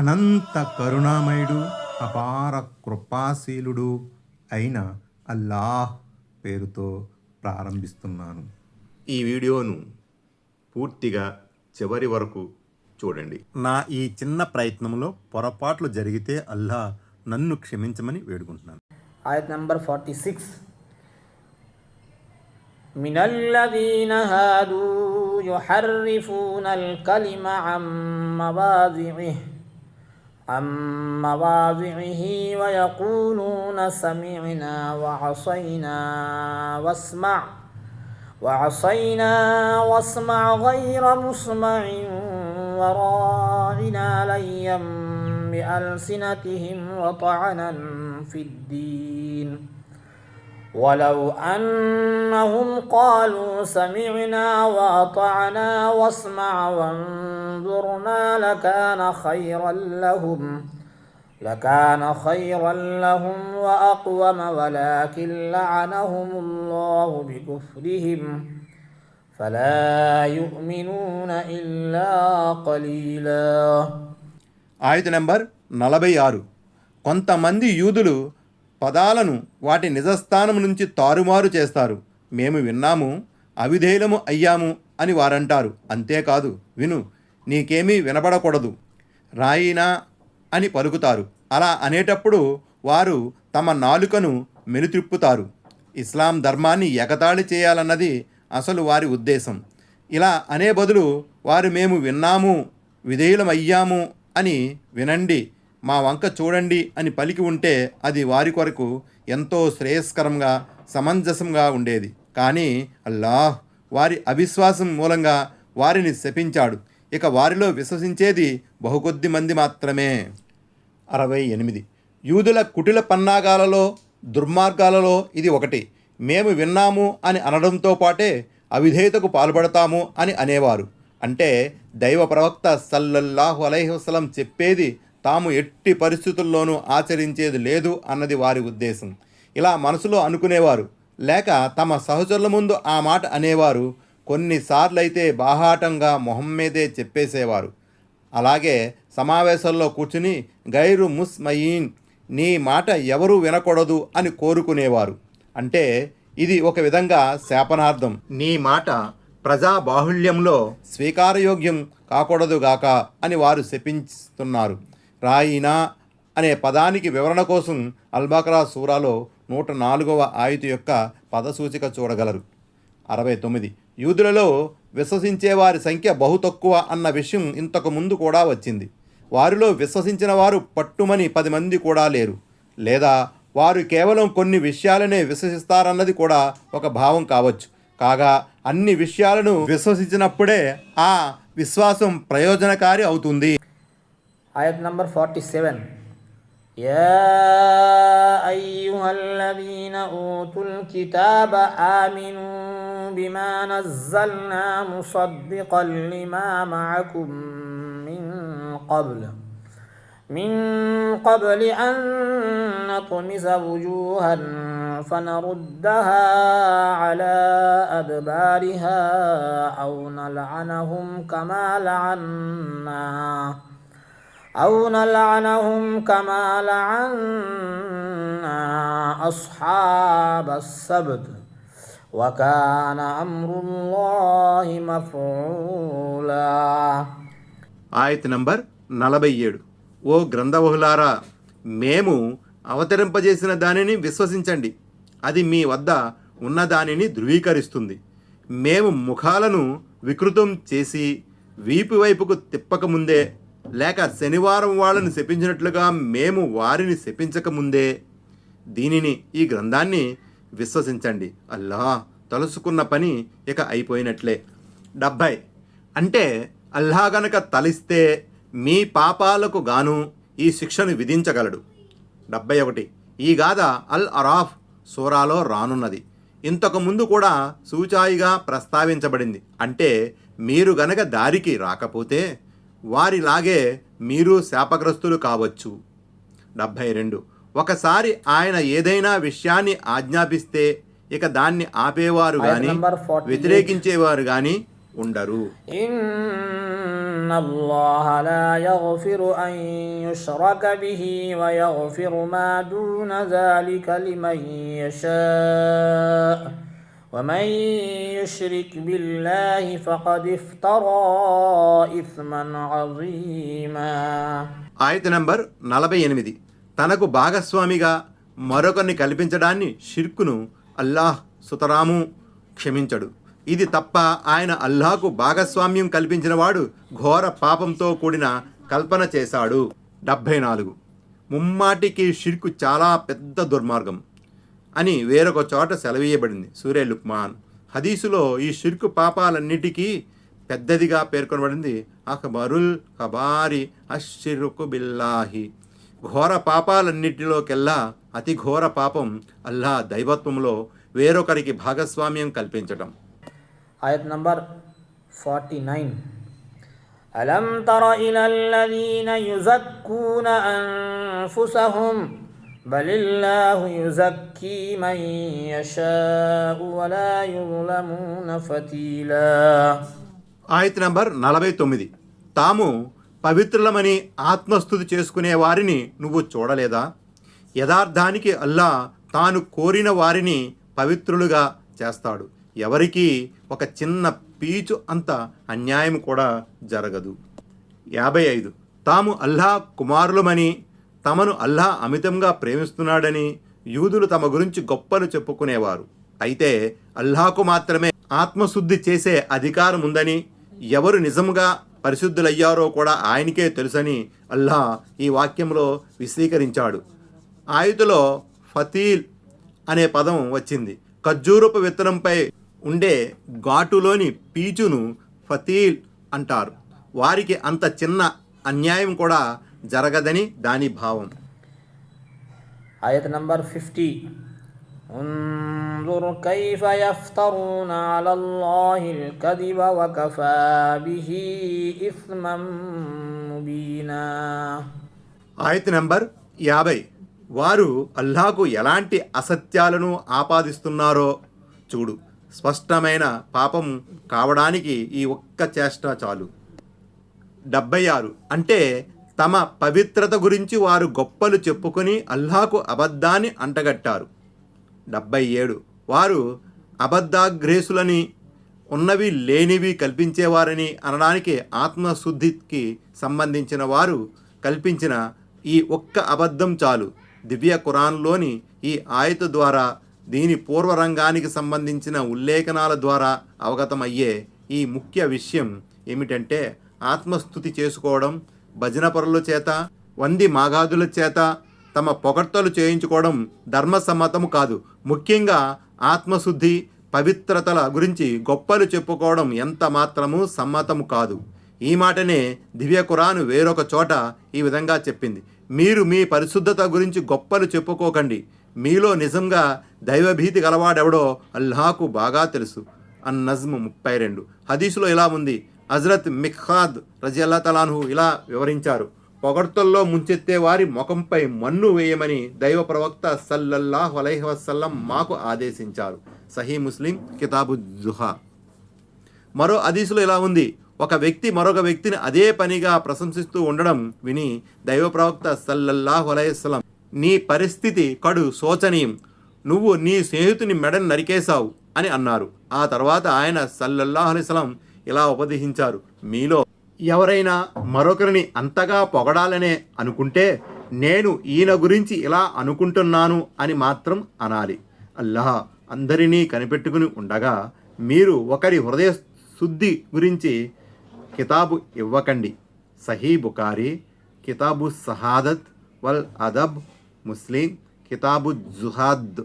అనంత కరుణామయుడు అపార కృపాశీలుడు అయిన అల్లాహ్ పేరుతో ప్రారంభిస్తున్నాను. ఈ వీడియోను పూర్తిగా చివరి వరకు చూడండి. నా ఈ చిన్న ప్రయత్నంలో పొరపాట్లు జరిగితే అల్లాహ్ నన్ను క్షమించమని వేడుకుంటున్నాను. ఆయత్ నంబర్ 46. మినల్లదీన హాదూ యుహర్రిఫూనల్ కలిమ عن مواضعه ويقولون سمعنا وعصينا واسمع غير مسمع وراعنا ليا بألسنتهم وطعنا في الدين ولو أنهم قالوا سمعنا وأطعنا واسمع وانظرنا لكان خيرا لهم وأقوم ولكن لعنهم الله بكفرهم فلا يؤمنون إلا قليلا. ఆయత నంబర్ 46. కొంతమంది యూదులు పదాలను వాటి నిజస్థానం నుంచి తారుమారు చేస్తారు. మేము విన్నాము, అవిధేయులము అయ్యాము అని వారంటారు. అంతేకాదు, విను, నీకేమీ వినబడకూడదు, రాయినా అని పలుకుతారు. అలా అనేటప్పుడు వారు తమ నాలుకను మెలిత్రిప్పుతారు. ఇస్లాం ధర్మాన్ని ఎగతాళి చేయాలన్నది అసలు వారి ఉద్దేశం. ఇలా అనే బదులు వారు మేము విన్నాము, విధేయులమయ్యాము అని వినండి, మా వంక చూడండి అని పలికి ఉంటే అది వారి కొరకు ఎంతో శ్రేయస్కరంగా సమంజసంగా ఉండేది. కానీ అల్లాహ్ వారి అవిశ్వాసం మూలంగా వారిని శపించాడు. ఇక వారిలో విశ్వసించేది బహుకొద్ది మంది మాత్రమే. 68. యూదుల కుటిల పన్నాగాలలో దుర్మార్గాలలో ఇది ఒకటి. మేము విన్నాము అని అనడంతో పాటే అవిధేయతకు పాల్పడతాము అని అనేవారు. అంటే దైవ ప్రవక్త సల్లల్లాహు అలైహి వసల్లం చెప్పేది తాము ఎట్టి పరిస్థితుల్లోనూ ఆచరించేది లేదు అన్నది వారి ఉద్దేశం. ఇలా మనసులో అనుకునేవారు, లేక తమ సహచరుల ముందు ఆ మాట అనేవారు. కొన్నిసార్లైతే బాహాటంగా మొహం మీదే చెప్పేసేవారు. అలాగే సమావేశాల్లో కూర్చుని గైరు ముస్మయీన్, నీ మాట ఎవరూ వినకూడదు అని కోరుకునేవారు. అంటే ఇది ఒక విధంగా శాపనార్థం. నీ మాట ప్రజా బాహుళ్యంలో స్వీకారయోగ్యం కాకూడదుగాక అని వారు శపిస్తున్నారు. రాయినా అనే పదానికి వివరణ కోసం అల్బకరా సూరాలో 104వ ఆయతు యొక్క పదసూచిక చూడగలరు. 69. యూదులలో విశ్వసించే వారి సంఖ్య బహు తక్కువ అన్న విషయం ఇంతకు ముందు కూడా వచ్చింది. వారిలో విశ్వసించిన వారు పట్టుమని 10 మంది కూడా లేరు. లేదా వారు కేవలం కొన్ని విషయాలనే విశ్వసిస్తారన్నది కూడా ఒక భావం కావచ్చు. కాగా అన్ని విషయాలను విశ్వసించినప్పుడే ఆ విశ్వాసం ప్రయోజనకారి అవుతుంది. ఆయత్ నంబర్ 47. యా అయ్యుహల్లదీన ఊతుల్ కితాబ ఆమినూ బిమా నజ్జల్నా ముసద్దికల్ లిమా మఅకుం من قبل أن نطمس وجوها فنردها على أدبارها أو نلعنهم كما لعنا أصحاب السبت وكان أمر الله مفعولا. ఆయత్ నంబర్ 47. ఓ గ్రంథవహులారా, మేము అవతరింపజేసిన దానిని విశ్వసించండి, అది మీ వద్ద ఉన్న దానిని ధృవీకరిస్తుంది. మేము ముఖాలను వికృతం చేసి వీపు వైపుకు తిప్పకముందే, లేక శనివారం వాళ్ళని శపించినట్లుగా మేము వారిని శపించకముందే దీనిని, ఈ గ్రంథాన్ని విశ్వసించండి. అల్లాహ్ తలుసుకున్న పని ఇక అయిపోయినట్లే. 70. అంటే అల్లాహ్ గనక తలిస్తే మీ పాపాలకు గాను ఈ శిక్షను విధించగలడు. 71. ఈ గాథ అల్ అరాఫ్ సూరాలో రానున్నది. ఇంతకుముందు కూడా సూచాయిగా ప్రస్తావించబడింది. అంటే మీరు గనక దారికి రాకపోతే వారిలాగే మీరు శాపగ్రస్తులు కావచ్చు. 72. ఒకసారి ఆయన ఏదైనా విషయాన్ని ఆజ్ఞాపిస్తే ఇక దాన్ని ఆపేవారు గాని number 48. వ్యతిరేకించేవారు గాని ఉండరు. إن الله لا يغفر أن يشرك به ويغفر ما دون ذلك لمن يشاء ومن يشرك بالله فقد افترى إثما عظيما. ఆయత నంబర్ 48. తనకు భాగస్వామిగా మరొకరిని కల్పించడాన్ని షిర్కును అల్లాహ్ సుతరాము క్షమించడు. ఇది తప్ప ఆయన అల్లాహకు భాగస్వామ్యం కల్పించినవాడు ఘోర పాపంతో కూడిన కల్పన చేశాడు. 74. ముమ్మాటికి షిర్కు చాలా పెద్ద దుర్మార్గం అని వేరొక చోట సెలవీయబడింది సూరే లుక్మాన్. హదీసులో ఈ షిర్కు పాపాలన్నిటికీ పెద్దదిగా పేర్కొనబడింది అక్బరుల్ కబారి అష్షిర్కు బిల్లాహి. ఘోర పాపాలన్నిటిలోకెల్లా అతి ఘోర పాపం అల్లాహ్ దైవత్వంలో వేరొకరికి భాగస్వామ్యం కల్పించటం. آية نمبر 49. ألم تر إلى الذين يزكون أنفسهم بل الله يزكي من يشاء ولا يظلمون فتيلا. ఆయత నంబర్ 49. తాము పవిత్రులమని ఆత్మస్తుతి చేసుకునే వారిని నువ్వు చూడలేదా? యథార్థానికి అల్లా తాను కోరిన వారిని పవిత్రులుగా చేస్తాడు. ఎవరికీ ఒక చిన్న పీచు అంత అన్యాయం కూడా జరగదు. 55. తాము అల్లా కుమారులమని తమను అల్లా అమితంగా ప్రేమిస్తున్నాడని యూదులు తమ గురించి గొప్పలు చెప్పుకునేవారు. అయితే అల్లాహకు మాత్రమే ఆత్మశుద్ధి చేసే అధికారం ఉందని, ఎవరు నిజముగా పరిశుద్ధులయ్యారో కూడా ఆయనకే తెలుసని అల్లాహ్ ఈ వాక్యంలో విశదీకరించాడు. ఆయతులో ఫతీల్ అనే పదం వచ్చింది. ఖర్జూరపు విత్తనంపై ఉండే ఘాటులోని పీచును ఫతీల్ అంటారు. వారికి అంత చిన్న అన్యాయం కూడా జరగదని దాని భావం. آية نمبر 50. انظر كيف يفترون على الله الكذب وكفى به إثما مبينا. ఆయత నంబర్ 50. వారు అల్లాహకు ఎలాంటి అసత్యాలను ఆపాదిస్తున్నారో చూడు. స్పష్టమైన పాపం కావడానికి ఈ ఒక్క చేష్ట చాలు. 76. అంటే తమ పవిత్రత గురించి వారు గొప్పలు చెప్పుకొని అల్లాహకు అబద్ధాన్ని అంటగట్టారు. 77. వారు అబద్ధాగ్రేసులని, ఉన్నవి లేనివి కల్పించేవారని అనడానికి ఆత్మశుద్ధికి సంబంధించిన వారు కల్పించిన ఈ ఒక్క అబద్ధం చాలు. దివ్య ఖురాన్లోని ఈ ఆయత ద్వారా దీని పూర్వరంగానికి సంబంధించిన ఉల్లేఖనాల ద్వారా అవగతమయ్యే ఈ ముఖ్య విషయం ఏమిటంటే ఆత్మస్తుతి చేసుకోవడం, భజన పరుల చేత, వంది మాగాదుల చేత తమ పొగడ్తలు చేయించుకోవడం ధర్మసమ్మతము కాదు. ముఖ్యంగా ఆత్మశుద్ధి, పవిత్రతల గురించి గొప్పలు చెప్పుకోవడం ఎంత మాత్రము సమ్మతము కాదు. ఈ మాటనే దివ్య ఖురాను వేరొక చోట ఈ విధంగా చెప్పింది: మీరు మీ పరిశుద్ధత గురించి గొప్పలు చెప్పుకోకండి, మీలో నిజంగా దైవభీతి గలవాడెవడో అల్లాహకు బాగా తెలుసు. అన్-నజ్మ్ 32. హదీసులో ఇలా ఉంది. హజరత్ మిఖ్హాద్ రజియల్లా తలాన్హు ఇలా వివరించారు: పొగడ్తల్లో ముంచెత్తే వారి ముఖంపై మన్ను వేయమని దైవ ప్రవక్త సల్లల్లాహు అలైహి వసల్లం మాకు ఆదేశించారు. సహీ ముస్లిం కితాబు జుహా. మరో హదీసులో ఇలా ఉంది: ఒక వ్యక్తి మరొక వ్యక్తిని అదే పనిగా ప్రశంసిస్తూ ఉండడం విని దైవ ప్రవక్త సల్లల్లాహు అలైహి వసల్లం, నీ పరిస్థితి కడు శోచనీయం, నువ్వు నీ స్నేహితుని మెడను నరికేశావు అని అన్నారు. ఆ తర్వాత ఆయన సల్లల్లాహు అలైహి వసల్లం ఇలా ఉపదేశించారు: మీలో ఎవరైనా మరొకరిని అంతగా పొగడాలనే అనుకుంటే నేను ఈయన గురించి ఇలా అనుకుంటున్నాను అని మాత్రం అనాలి. అల్లాహ్ అందరినీ కనిపెట్టుకుని ఉండగా మీరు ఒకరి హృదయ శుద్ధి గురించి కితాబు ఇవ్వకండి. సహీ బుఖారీ కితాబు సహాదత్ వల్ అదబ్, ముస్లిం కితాబు జుహాద్.